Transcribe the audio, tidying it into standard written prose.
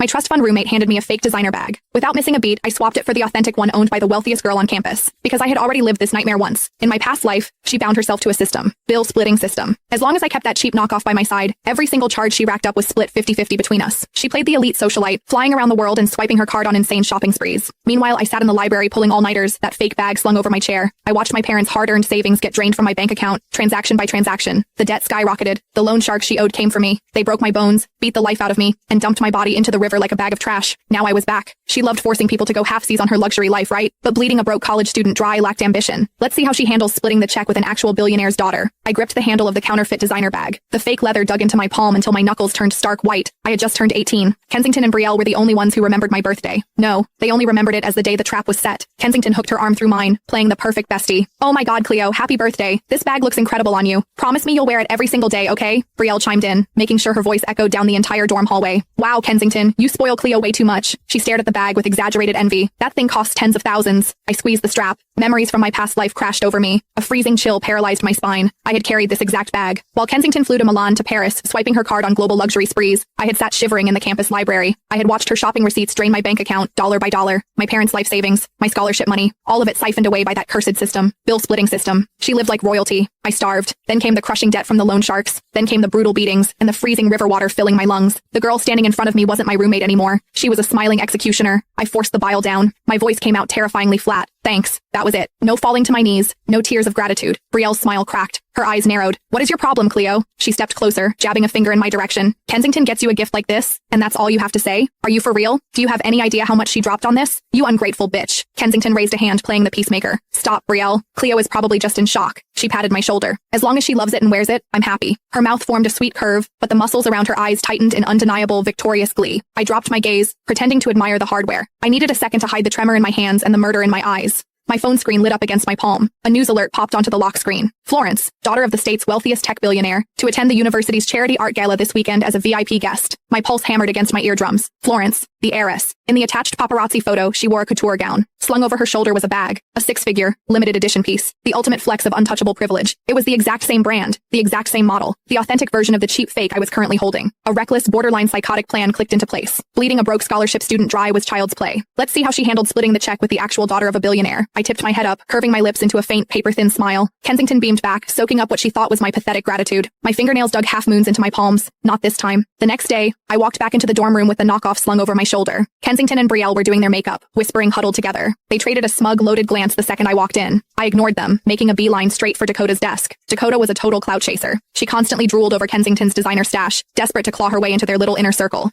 My trust fund roommate handed me a fake designer bag. Without missing a beat, I swapped it for the authentic one owned by the wealthiest girl on campus. Because I had already lived this nightmare once. In my past life, she bound herself to a system. Bill splitting system. As long as I kept that cheap knockoff by my side, every single charge she racked up was split 50-50 between us. She played the elite socialite, flying around the world and swiping her card on insane shopping sprees. Meanwhile, I sat in the library pulling all-nighters, that fake bag slung over my chair. I watched my parents' hard-earned savings get drained from my bank account, transaction by transaction. The debt skyrocketed. The loan shark she owed came for me. They broke my bones, beat the life out of me, and dumped my body into the river like a bag of trash. Now I was back. She loved forcing people to go halfsies on her luxury life, right? But bleeding a broke college student dry lacked ambition. Let's see how she handles splitting the check with an actual billionaire's daughter. I gripped the handle of the counterfeit designer bag. The fake leather dug into my palm until my knuckles turned stark white. I had just turned 18. Kensington and Brielle were the only ones who remembered my birthday. No, they only remembered it as the day the trap was set. Kensington hooked her arm through mine, playing the perfect bestie. Oh my god, Cleo, happy birthday. This bag looks incredible on you. Promise me you'll wear it every single day, okay? Brielle chimed in, making sure her voice echoed down the entire dorm hallway. Wow, Kensington, you spoil Cleo way too much. She stared at the bag with exaggerated envy. That thing costs tens of thousands. I squeezed the strap. Memories from my past life crashed over me. A freezing chill paralyzed my spine. I had carried this exact bag. While Kensington flew to Milan to Paris, swiping her card on global luxury sprees, I had sat shivering in the campus library. I had watched her shopping receipts drain my bank account, dollar by dollar. My parents' life savings, my scholarship money, all of it siphoned away by that cursed system. Bill-splitting system. She lived like royalty. I starved. Then came the crushing debt from the loan sharks. Then came the brutal beatings, and the freezing river water filling my lungs. The girl standing in front of me wasn't my roommate anymore. She was a smiling executioner. I forced the bile down. My voice came out terrifyingly flat. Thanks. That was it. No falling to my knees. No tears of gratitude. Brielle's smile cracked. Her eyes narrowed. What is your problem, Cleo? She stepped closer, jabbing a finger in my direction. Kensington gets you a gift like this, and that's all you have to say? Are you for real? Do you have any idea how much she dropped on this? You ungrateful bitch. Kensington raised a hand, playing the peacemaker. Stop, Brielle. Cleo is probably just in shock. She patted my shoulder. As long as she loves it and wears it, I'm happy. Her mouth formed a sweet curve, but the muscles around her eyes tightened in undeniable, victorious glee. I dropped my gaze, pretending to admire the hardware. I needed a second to hide the tremor in my hands and the murder in my eyes. My phone screen lit up against my palm. A news alert popped onto the lock screen. Florence, daughter of the state's wealthiest tech billionaire, to attend the university's charity art gala this weekend as a VIP guest. My pulse hammered against my eardrums. Florence, the heiress. In the attached paparazzi photo, she wore a couture gown. Slung over her shoulder was a bag, a six-figure, limited edition piece, the ultimate flex of untouchable privilege. It was the exact same brand, the exact same model, the authentic version of the cheap fake I was currently holding. A reckless, borderline psychotic plan clicked into place. Bleeding a broke scholarship student dry was child's play. Let's see how she handled splitting the check with the actual daughter of a billionaire. I tipped my head up, curving my lips into a faint, paper-thin smile. Kensington beamed back, soaking up what she thought was my pathetic gratitude. My fingernails dug half-moons into my palms. Not this time. The next day, I walked back into the dorm room with the knockoff slung over my shoulder. Kensington and Brielle were doing their makeup, whispering huddled together. They traded a smug, loaded glance the second I walked in. I ignored them, making a beeline straight for Dakota's desk. Dakota was a total clout chaser. She constantly drooled over Kensington's designer stash, desperate to claw her way into their little inner circle.